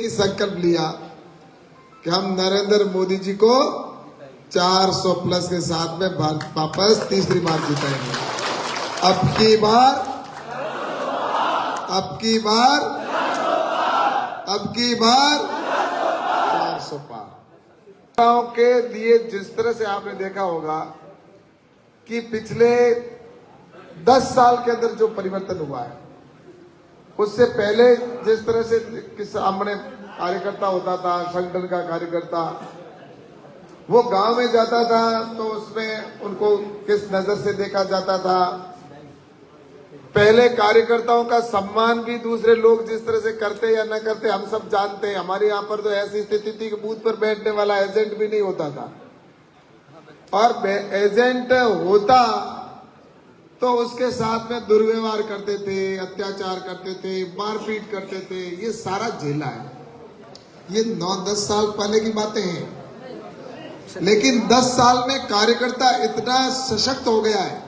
ही संकल्प लिया कि हम नरेंद्र मोदी जी को 400 प्लस के साथ में वापस तीसरी बार जिताएंगे। अब की बार 400 पार के लिए जिस तरह से आपने देखा होगा कि पिछले 10 साल के अंदर जो परिवर्तन हुआ है, उससे पहले जिस तरह से सामने कार्यकर्ता होता था, संगठन का कार्यकर्ता, वो गांव में जाता था तो उसमें उनको किस नजर से देखा जाता था। पहले कार्यकर्ताओं का सम्मान भी दूसरे लोग जिस तरह से करते या न करते हम सब जानते हैं। हमारे यहाँ पर तो ऐसी स्थिति थी कि बूथ पर बैठने वाला एजेंट भी नहीं होता था, और एजेंट होता तो उसके साथ में दुर्व्यवहार करते थे, अत्याचार करते थे, मारपीट करते थे। ये सारा झेला है। ये 9-10 साल पहले की बातें हैं, लेकिन 10 साल में कार्यकर्ता इतना सशक्त हो गया है,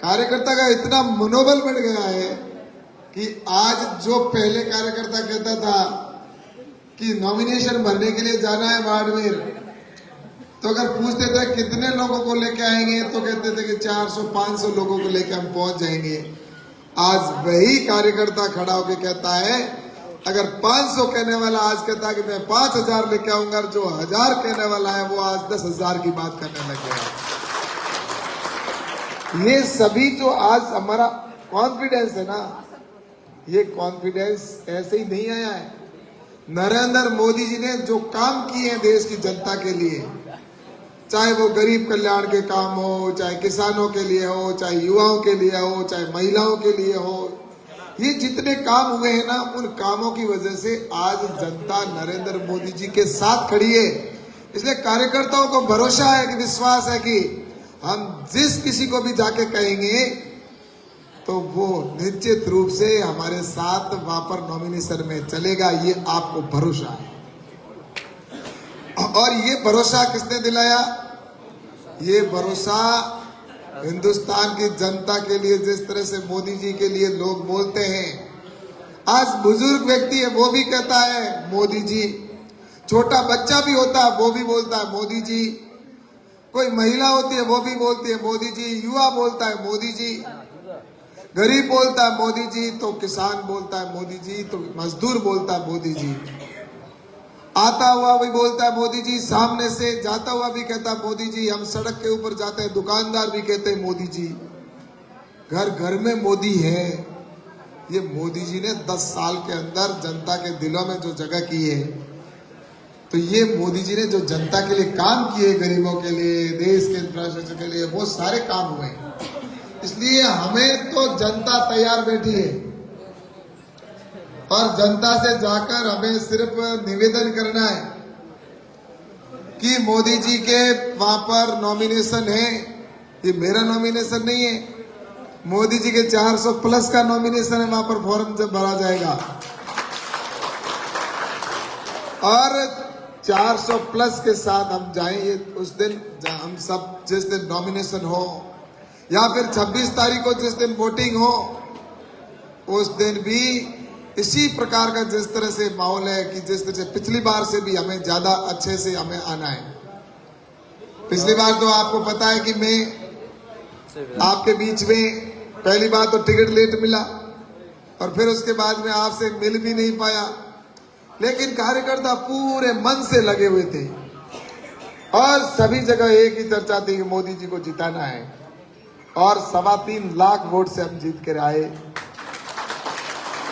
कार्यकर्ता का इतना मनोबल बढ़ गया है कि आज जो पहले कार्यकर्ता कहता था कि नॉमिनेशन भरने के लिए जाना है बाड़मेर, तो अगर पूछते थे कितने लोगों को लेके आएंगे तो कहते थे कि 400-500 लोगों को लेकर हम पहुंच जाएंगे। आज वही कार्यकर्ता खड़ा होकर कहता है, अगर 500 कहने वाला आज कहता है कि मैं 5000 लेके आऊंगा, जो 1000 कहने वाला है वो आज 10,000 की बात करने लग गया। ये सभी जो आज हमारा कॉन्फिडेंस है ना, ये कॉन्फिडेंस ऐसे ही नहीं आया है। नरेंद्र मोदी जी ने जो काम किए हैं देश की जनता के लिए, चाहे वो गरीब कल्याण के काम हो, चाहे किसानों के लिए हो, चाहे युवाओं के लिए हो, चाहे महिलाओं के लिए हो, ये जितने काम हुए हैं ना, उन कामों की वजह से आज जनता नरेंद्र मोदी जी के साथ खड़ी है। इसलिए कार्यकर्ताओं को भरोसा है कि विश्वास है कि हम जिस किसी को भी जाके कहेंगे तो वो निश्चित रूप से हमारे साथ वहां पर नॉमिनेशन में चलेगा। ये आपको भरोसा है। और ये भरोसा किसने दिलाया? ये भरोसा हिंदुस्तान की जनता के लिए, जिस तरह से मोदी जी के लिए लोग बोलते हैं। आज बुजुर्ग व्यक्ति है वो भी कहता है मोदी जी, छोटा बच्चा भी होता है वो भी बोलता है मोदी जी, कोई महिला होती है वो भी बोलती है मोदी जी, युवा बोलता है मोदी जी, गरीब बोलता है मोदी जी, तो किसान बोलता है मोदी जी, तो मजदूर बोलता है मोदी जी, आता हुआ भी बोलता है मोदी जी, सामने से जाता हुआ भी कहता है मोदी जी, हम सड़क के ऊपर जाते हैं दुकानदार भी कहते हैं मोदी जी, घर घर में मोदी है। ये मोदी जी ने 10 साल के अंदर जनता के दिलों में जो जगह की है, तो ये मोदी जी ने जो जनता के लिए काम किए, गरीबों के लिए, देश के इंफ्रास्ट्रक्चर के लिए, वो सारे काम हुए। इसलिए हमें तो जनता तैयार बैठी है, और जनता से जाकर हमें सिर्फ निवेदन करना है कि मोदी जी के वहां पर नॉमिनेशन है। ये मेरा नॉमिनेशन नहीं है, मोदी जी के 400 प्लस का नॉमिनेशन है। वहां पर फॉर्म जब भरा जाएगा और 400 प्लस के साथ हम जाएंगे उस दिन, हम सब जिस दिन नॉमिनेशन हो या फिर 26 तारीख को जिस दिन वोटिंग हो, उस दिन भी इसी प्रकार का जिस तरह से माहौल है कि जिस तरह से पिछली बार से भी हमें ज्यादा अच्छे से हमें आना है। पिछली बार तो आपको पता है कि मैं आपके बीच में पहली बार तो टिकट लेट मिला, और फिर उसके बाद में आपसे मिल भी नहीं पाया, लेकिन कार्यकर्ता पूरे मन से लगे हुए थे और सभी जगह एक ही चर्चा थी कि मोदी जी को जिताना है। और 3.25 लाख वोट से हम जीत कर आए,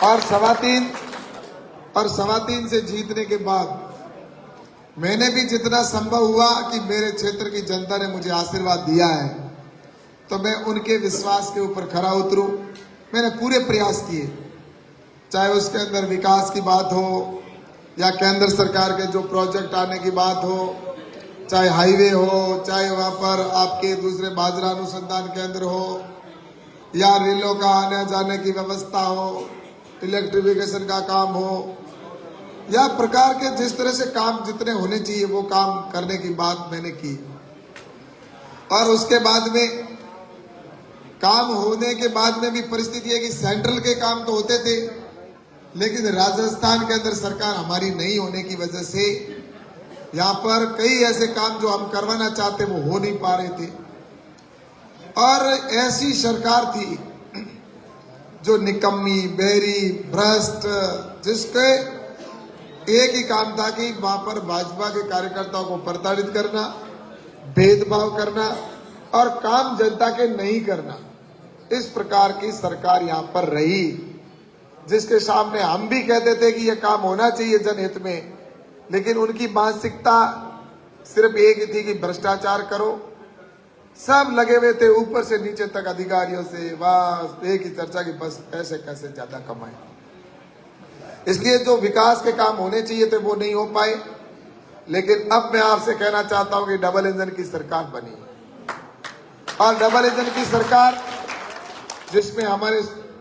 और 3.25 से जीतने के बाद मैंने भी जितना संभव हुआ कि मेरे क्षेत्र की जनता ने मुझे आशीर्वाद दिया है, तो मैं उनके विश्वास के ऊपर खरा उतरूं। मैंने पूरे प्रयास किए, चाहे उसके अंदर विकास की बात हो या केंद्र सरकार के जो प्रोजेक्ट आने की बात हो, चाहे हाईवे हो, चाहे वहां पर आपके दूसरे बाजरा अनुसंधान केंद्र हो, या रेलों का आने जाने की व्यवस्था हो, इलेक्ट्रिफिकेशन का काम हो, या प्रकार के जिस तरह से काम जितने होने चाहिए वो काम करने की बात मैंने की। और उसके बाद में काम होने के बाद में भी परिस्थिति है कि सेंट्रल के काम तो होते थे, लेकिन राजस्थान के अंदर सरकार हमारी नहीं होने की वजह से यहाँ पर कई ऐसे काम जो हम करवाना चाहते वो हो नहीं पा रहे थे। और ऐसी सरकार थी जो निकम्मी, बहरी, भ्रष्ट, जिसके एक ही काम था कि वहां पर भाजपा के कार्यकर्ताओं को प्रताड़ित करना, भेदभाव करना और काम जनता के नहीं करना। इस प्रकार की सरकार यहां पर रही, जिसके सामने हम भी कहते थे कि यह काम होना चाहिए जनहित में, लेकिन उनकी मानसिकता सिर्फ एक ही थी कि भ्रष्टाचार करो। सब लगे हुए थे ऊपर से नीचे तक अधिकारियों से, बस एक ही चर्चा की बस पैसे कैसे ज्यादा कमाए। इसलिए जो विकास के काम होने चाहिए थे वो नहीं हो पाए। लेकिन अब मैं आपसे कहना चाहता हूं कि डबल इंजन की सरकार बनी और डबल इंजन की सरकार जिसमें हमारे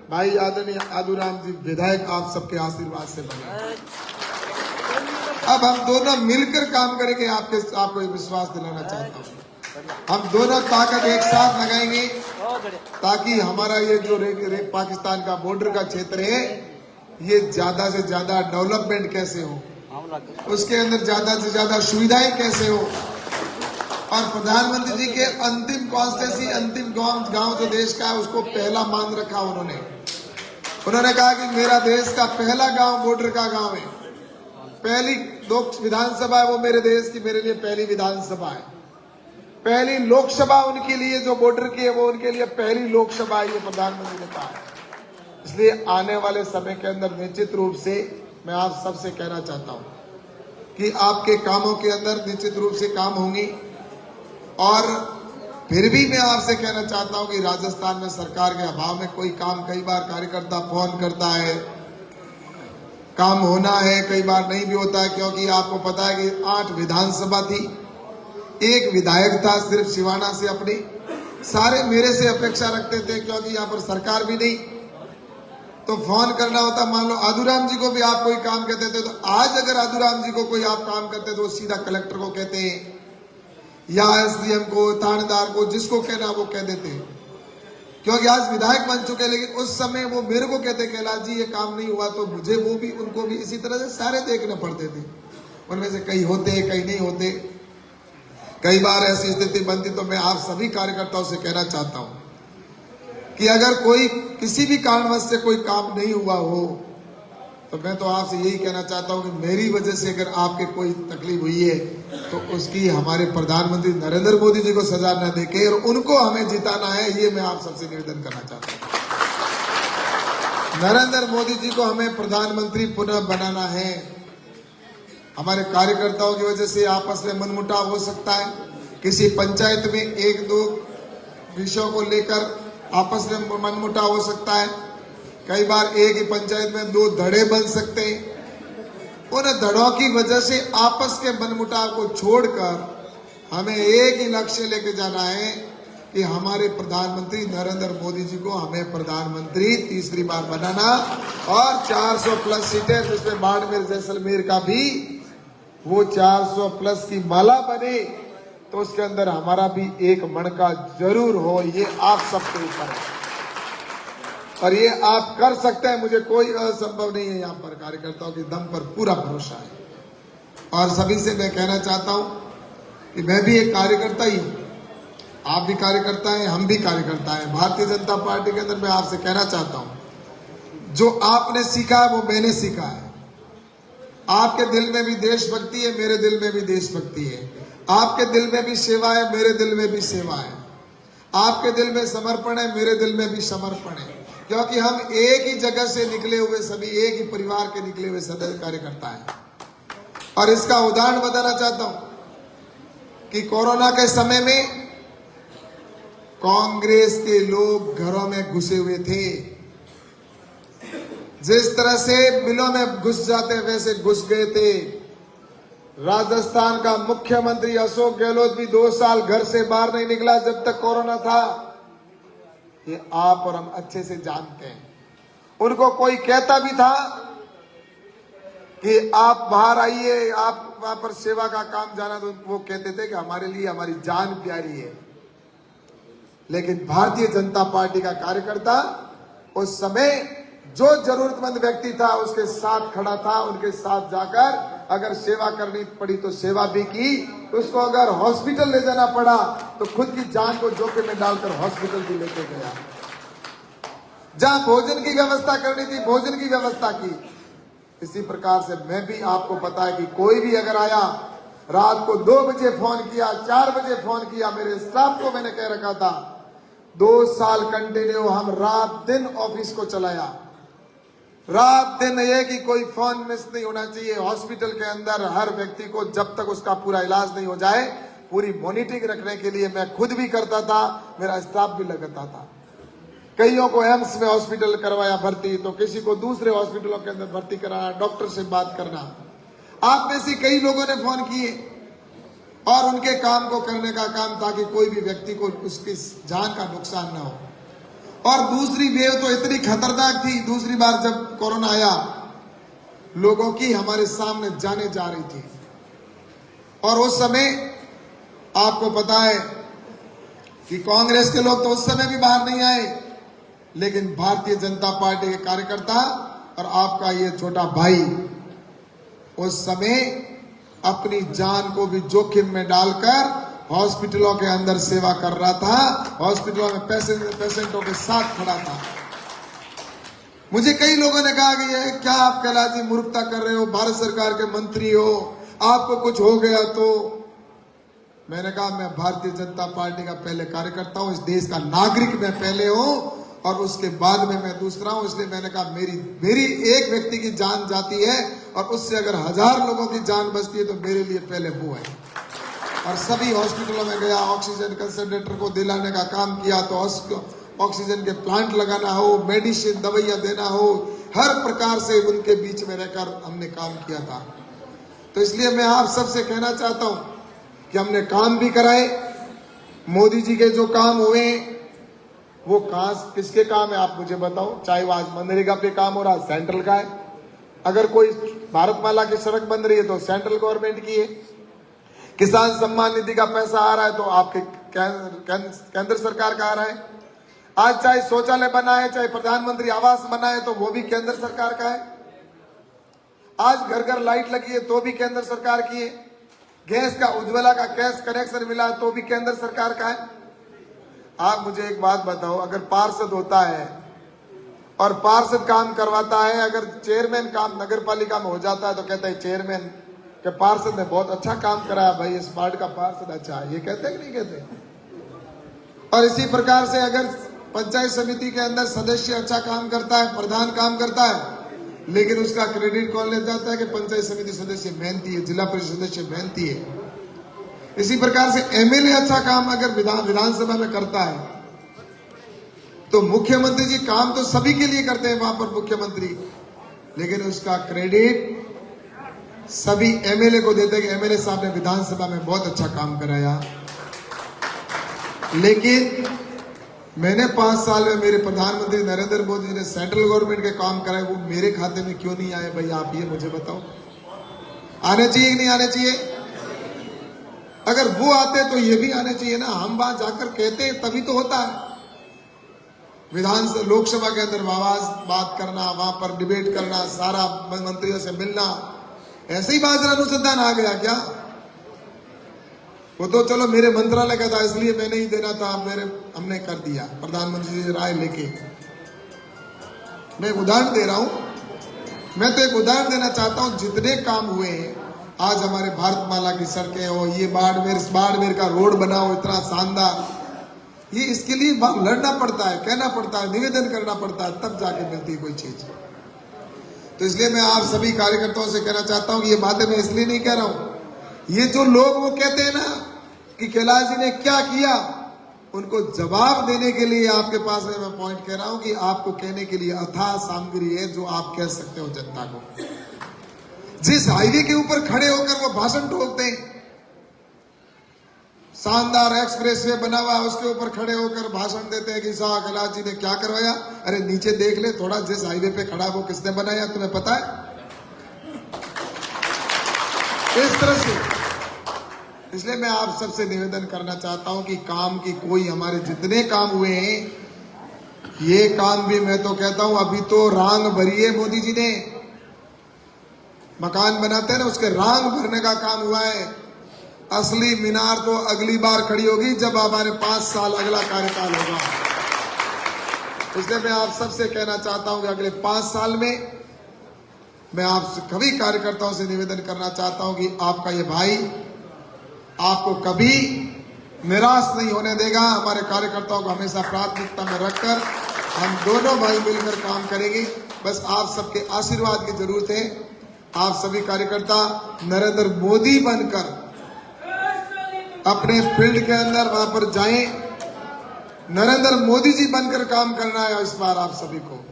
भाई आदरणीय आदूराम जी विधायक आप सबके आशीर्वाद से बने। अब हम दोनों मिलकर काम करेंगे, आपको विश्वास दिलाना चाहता हूं। हम दोनों ताकत एक साथ लगाएंगे ताकि हमारा ये जो पाकिस्तान का बॉर्डर का क्षेत्र है ये ज्यादा से ज्यादा डेवलपमेंट कैसे हो, उसके अंदर ज्यादा से ज्यादा सुविधाएं कैसे हो। और प्रधानमंत्री जी के अंतिम कॉन्स्टिट्यूंसी, अंतिम गांव जो देश का है उसको पहला मान रखा उन्होंने कहा कि मेरा देश का पहला गांव बॉर्डर का गांव है, पहली लोक विधानसभा है वो मेरे देश की, मेरे लिए पहली विधानसभा है, पहली लोकसभा उनके लिए जो बॉर्डर की है वो उनके लिए पहली लोकसभा है, ये प्रधानमंत्री ने कहा है। इसलिए आने वाले समय के अंदर निश्चित रूप से मैं आप सबसे कहना चाहता हूं कि आपके कामों के अंदर निश्चित रूप से काम होंगे। और फिर भी मैं आपसे कहना चाहता हूं कि राजस्थान में सरकार के अभाव में कोई काम कई बार कार्यकर्ता फोन करता है, काम होना है, कई बार नहीं भी होता है, क्योंकि आपको पता है कि 8 विधानसभा थी, एक विधायक था सिर्फ सिवाना से अपनी, सारे मेरे से अपेक्षा रखते थे क्योंकि यहाँ पर सरकार भी नहीं, तो फोन करना होता। मान लो आदूराम जी को भी आप कोई काम कहते थे, तो आज अगर आदूराम जी को कोई आप काम करते तो सीधा कलेक्टर को कहते हैं या एसडीएम को, थानेदार को, जिसको कहना वो कह देते, क्योंकि आज विधायक बन चुके। लेकिन उस समय वो मेरे को कहते कैलाश जी ये काम नहीं हुआ, तो मुझे वो भी उनको भी इसी तरह से सारे देखने पड़ते थे। उनमें से कई होते कई नहीं होते, कई बार ऐसी स्थिति बनती। तो मैं आप सभी कार्यकर्ताओं से कहना चाहता हूं कि अगर कोई किसी भी कारणवश से कोई काम नहीं हुआ हो तो मैं तो आपसे यही कहना चाहता हूं कि मेरी वजह से अगर आपके कोई तकलीफ हुई है तो उसकी हमारे प्रधानमंत्री नरेंद्र मोदी जी को सजा न देके और उनको हमें जिताना है, ये मैं आप सबसे निवेदन करना चाहता हूं। नरेंद्र मोदी जी को हमें प्रधानमंत्री पुनः बनाना है। हमारे कार्यकर्ताओं की वजह से आपस में मनमुटाव हो सकता है, किसी पंचायत में 1-2 विषयों को लेकर आपस में मनमुटाव हो सकता है, कई बार एक ही पंचायत में 2 धड़े बन सकते हैं। उन धड़ों की वजह से आपस के मनमुटाव को छोड़कर हमें एक ही लक्ष्य लेके जाना है कि हमारे प्रधानमंत्री नरेंद्र मोदी जी को हमें प्रधानमंत्री तीसरी बार बनाना और 400 प्लस सीटें, जिसमें बाड़मेर जैसलमेर का भी वो 400 प्लस की माला बने, तो उसके अंदर हमारा भी एक मणका जरूर हो। ये आप सबके ऊपर है और ये आप कर सकते हैं, मुझे कोई असंभव नहीं है। यहाँ पर कार्यकर्ताओं के दम पर पूरा भरोसा है। और सभी से मैं कहना चाहता हूं कि मैं भी एक कार्यकर्ता ही हूं, आप भी कार्यकर्ता हैं, हम भी कार्यकर्ता हैं। भारतीय जनता पार्टी के अंदर मैं आपसे कहना चाहता हूं, जो आपने सीखा है वो मैंने सीखा है। आपके दिल में भी देशभक्ति है, मेरे दिल में भी देशभक्ति है। आपके दिल में भी सेवा है, मेरे दिल में भी सेवा है। आपके दिल में समर्पण है, मेरे दिल में भी समर्पण है, क्योंकि हम एक ही जगह से निकले हुए, सभी एक ही परिवार के निकले हुए सदस्य कार्यकर्ता हैं। और इसका उदाहरण बताना चाहता हूं कि कोरोना के समय में कांग्रेस के लोग घरों में घुसे हुए थे, जिस तरह से बिलों में घुस जाते वैसे घुस गए थे। राजस्थान का मुख्यमंत्री अशोक गहलोत भी 2 साल घर से बाहर नहीं निकला जब तक कोरोना था। ये आप और हम अच्छे से जानते हैं। उनको कोई कहता भी था कि आप बाहर आइए, आप वहां पर सेवा का काम जाना, तो वो कहते थे कि हमारे लिए हमारी जान प्यारी है। लेकिन भारतीय जनता पार्टी का कार्यकर्ता उस समय जो जरूरतमंद व्यक्ति था उसके साथ खड़ा था, उनके साथ जाकर अगर सेवा करनी पड़ी तो सेवा भी की, उसको अगर हॉस्पिटल ले जाना पड़ा तो खुद की जान को जोखिम में डालकर हॉस्पिटल भी लेके गया। जहां भोजन की व्यवस्था करनी थी भोजन की व्यवस्था की। इसी प्रकार से मैं भी, आपको पता है कि कोई भी अगर आया, रात को 2 बजे फोन किया, 4 बजे फोन किया, मेरे स्टाफ को मैंने कह रखा था 2 साल कंटिन्यू हम रात दिन ऑफिस को चलाया, रात दिन ये कि कोई फोन मिस नहीं होना चाहिए। हॉस्पिटल के अंदर हर व्यक्ति को जब तक उसका पूरा इलाज नहीं हो जाए पूरी मॉनिटरिंग रखने के लिए मैं खुद भी करता था, मेरा स्टाफ भी लगाता था। कईयों को एम्स में हॉस्पिटल करवाया भर्ती, तो किसी को दूसरे हॉस्पिटलों के अंदर भर्ती कराना, डॉक्टर से बात करना। आप में से कई लोगों ने फोन किए और उनके काम को करने का काम था कि कोई भी व्यक्ति को उसकी जान का नुकसान ना हो। और दूसरी वेव तो इतनी खतरनाक थी, दूसरी बार जब कोरोना आया, लोगों की हमारे सामने जाने जा रही थी। और उस समय आपको पता है कि कांग्रेस के लोग तो उस समय भी बाहर नहीं आए, लेकिन भारतीय जनता पार्टी के कार्यकर्ता और आपका ये छोटा भाई उस समय अपनी जान को भी जोखिम में डालकर हॉस्पिटलों के अंदर सेवा कर रहा था, हॉस्पिटलों में पेशेंटों के साथ खड़ा था। मुझे कई लोगों ने कहा कि ये क्या आप कैलाश जी मूर्खता कर रहे हो, भारत सरकार के मंत्री हो, आपको कुछ हो गया तो। मैंने कहा मैं भारतीय जनता पार्टी का पहले कार्यकर्ता हूं, इस देश का नागरिक मैं पहले हूं और उसके बाद में मैं दूसरा हूं। इसलिए मैंने कहा मेरी एक व्यक्ति की जान जाती है और उससे अगर 1000 लोगों की जान बचती है तो मेरे लिए पहले वो है। और सभी हॉस्पिटलों में गया, ऑक्सीजन कंसंट्रेटर को दिलाने का काम किया, तो ऑक्सीजन के प्लांट लगाना हो, मेडिसिन दवाइयां देना हो, हर प्रकार से उनके बीच में रहकर हमने काम किया था। तो इसलिए मैं आप सबसे कहना चाहता हूं कि हमने काम भी कराए। मोदी जी के जो काम हुए वो किसके काम है आप मुझे बताओ। चाहे वो आज मनरेगा पे काम हो रहा, सेंट्रल का है। अगर कोई भारतमाला की सड़क बन रही है तो सेंट्रल गवर्नमेंट की है। किसान सम्मान निधि का पैसा आ रहा है तो आपके केंद्र सरकार का आ रहा है। आज चाहे शौचालय बना है, चाहे प्रधानमंत्री आवास बना है तो वो भी केंद्र सरकार का है। आज घर घर लाइट लगी है तो भी केंद्र सरकार की है। गैस का, उज्ज्वला का गैस कनेक्शन मिला तो भी केंद्र सरकार का है। आप मुझे एक बात बताओ, अगर पार्षद होता है और पार्षद काम करवाता है, अगर चेयरमैन काम नगर पालिका में हो जाता है तो कहता है चेयरमैन के पार्षद ने बहुत अच्छा काम कराया, भाई इस वार्ड का पार्षद अच्छा है, ये कहते हैं कि नहीं कहते। और इसी प्रकार से अगर पंचायत समिति के अंदर सदस्य अच्छा काम करता है, प्रधान काम करता है, लेकिन उसका क्रेडिट कौन ले जाता है कि पंचायत समिति सदस्य मेहनती है, जिला परिषद सदस्य मेहनती है। इसी प्रकार से एमएलए अच्छा काम अगर विधानसभा में करता है तो मुख्यमंत्री जी काम तो सभी के लिए करते हैं वहां पर मुख्यमंत्री, लेकिन उसका क्रेडिट सभी एमएलए को देते हैं कि एमएलए साहब ने विधानसभा में बहुत अच्छा काम कराया। लेकिन मैंने 5 साल में मेरे प्रधानमंत्री नरेंद्र मोदी जी ने सेंट्रल गवर्नमेंट के काम कराए, वो मेरे खाते में क्यों नहीं आए भाई, आप ये मुझे बताओ। आने चाहिए कि नहीं आने चाहिए? अगर वो आते तो ये भी आने चाहिए ना। हम वहां जाकर कहते हैं तभी तो होता है। विधानसभा लोकसभा के अंदर बात करना, वहां पर डिबेट करना, सारा मंत्रियों से मिलना, ऐसे ही बाजरा अनुसंधान आ गया क्या? वो तो चलो मेरे मंत्रालय का था इसलिए मैं नहीं देना था, हमने कर दिया प्रधानमंत्री जी राय लेके। मैं एक उदाहरण दे रहा हूं, मैं तो एक उदाहरण देना चाहता हूं। जितने काम हुए हैं आज हमारे भारतमाला की सड़कें हो, ये बाड़मेर का रोड बना हो इतना शानदार, ये इसके लिए लड़ना पड़ता है, कहना पड़ता है, निवेदन करना पड़ता है, तब जाके मिलती है कोई चीज। तो इसलिए मैं आप सभी कार्यकर्ताओं से कहना चाहता हूं कि ये बातें मैं इसलिए नहीं कह रहा हूं, ये जो लोग वो कहते हैं ना कि कैलाश जी ने क्या किया, उनको जवाब देने के लिए आपके पास में मैं पॉइंट कह रहा हूं कि आपको कहने के लिए अथाह सामग्री है जो आप कह सकते हो जनता को। जिस हाईवे के ऊपर खड़े होकर वो भाषण ठोकते हैं, शानदार एक्सप्रेसवे बना हुआ है, उसके ऊपर खड़े होकर भाषण देते हैं कि साहब कैलाश जी ने क्या करवाया। अरे नीचे देख ले थोड़ा, जिस हाईवे पे खड़ा वो किसने बनाया तुम्हें पता है? इस तरह से। इसलिए मैं आप सबसे निवेदन करना चाहता हूं कि काम की कोई, हमारे जितने काम हुए हैं ये काम भी मैं तो कहता हूं अभी तो रांग भरी है मोदी जी ने। मकान बनाते हैं ना, उसके रांग भरने का काम हुआ है। असली मीनार तो अगली बार खड़ी होगी जब हमारे 5 साल अगला कार्यकाल होगा। इसलिए मैं आप सबसे कहना चाहता हूं कि अगले 5 साल में मैं आप सभी कार्यकर्ताओं से निवेदन करना चाहता हूं कि आपका ये भाई आपको कभी निराश नहीं होने देगा। हमारे कार्यकर्ताओं को हमेशा प्राथमिकता में रखकर हम दोनों भाई मिलकर काम करेंगे। बस आप सबके आशीर्वाद की जरूरत है। आप सभी कार्यकर्ता नरेंद्र मोदी बनकर अपने फील्ड के अंदर वहां पर जाएं। नरेंद्र मोदी जी बनकर काम करना है इस बार आप सभी को।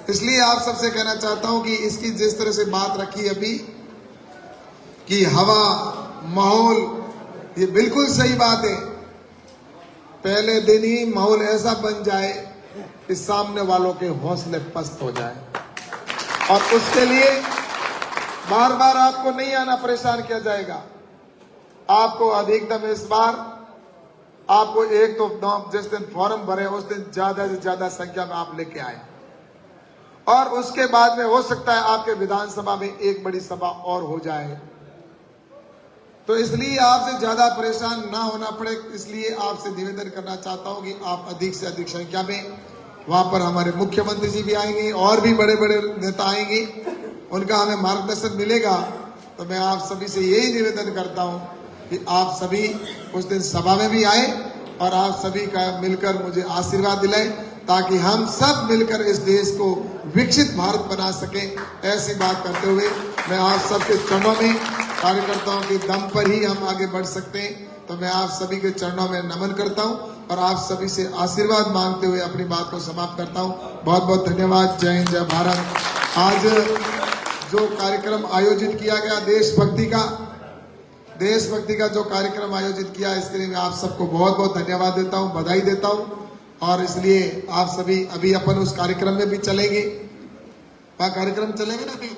इसलिए आप सबसे कहना चाहता हूं कि इसकी जिस तरह से बात रखी अभी कि हवा माहौल, ये बिल्कुल सही बात है। पहले दिन ही माहौल ऐसा बन जाए कि सामने वालों के हौसले पस्त हो जाए, और उसके लिए बार बार आपको नहीं आना, परेशान किया जाएगा। आपको अधिकतम इस बार आपको एक तो जिस दिन फॉर्म भरे उस दिन ज्यादा से ज्यादा संख्या में आप लेके आए, और उसके बाद में हो सकता है आपके विधानसभा में एक बड़ी सभा और हो जाए। तो इसलिए आपसे ज्यादा परेशान ना होना पड़े, इसलिए आपसे निवेदन करना चाहता हूं कि आप अधिक से अधिक संख्या में वहां पर हमारे मुख्यमंत्री जी भी आएंगे और भी बड़े बड़े नेता आएंगे, उनका हमें मार्गदर्शन मिलेगा। तो मैं आप सभी से यही निवेदन करता हूं कि आप सभी उस दिन सभा में भी आए और आप सभी का मिलकर मुझे आशीर्वाद दिलाएं, ताकि हम सब मिलकर इस देश को विकसित भारत बना सकें। ऐसी बात करते हुए मैं आप सबके चरणों में, कार्यकर्ताओं के दम पर ही हम आगे बढ़ सकते हैं। तो मैं आप सभी के चरणों में नमन करता हूं और आप सभी से आशीर्वाद मांगते हुए अपनी बात को समाप्त करता हूं। बहुत बहुत धन्यवाद। जय हिंद, जय भारत। आज जो कार्यक्रम आयोजित किया गया देशभक्ति का जो कार्यक्रम आयोजित किया, इसके लिए मैं आप सबको बहुत बहुत धन्यवाद देता हूं, बधाई देता हूं। और इसलिए आप सभी अभी अपन उस कार्यक्रम में भी चलेंगे, वहां कार्यक्रम चलेंगे ना अभी।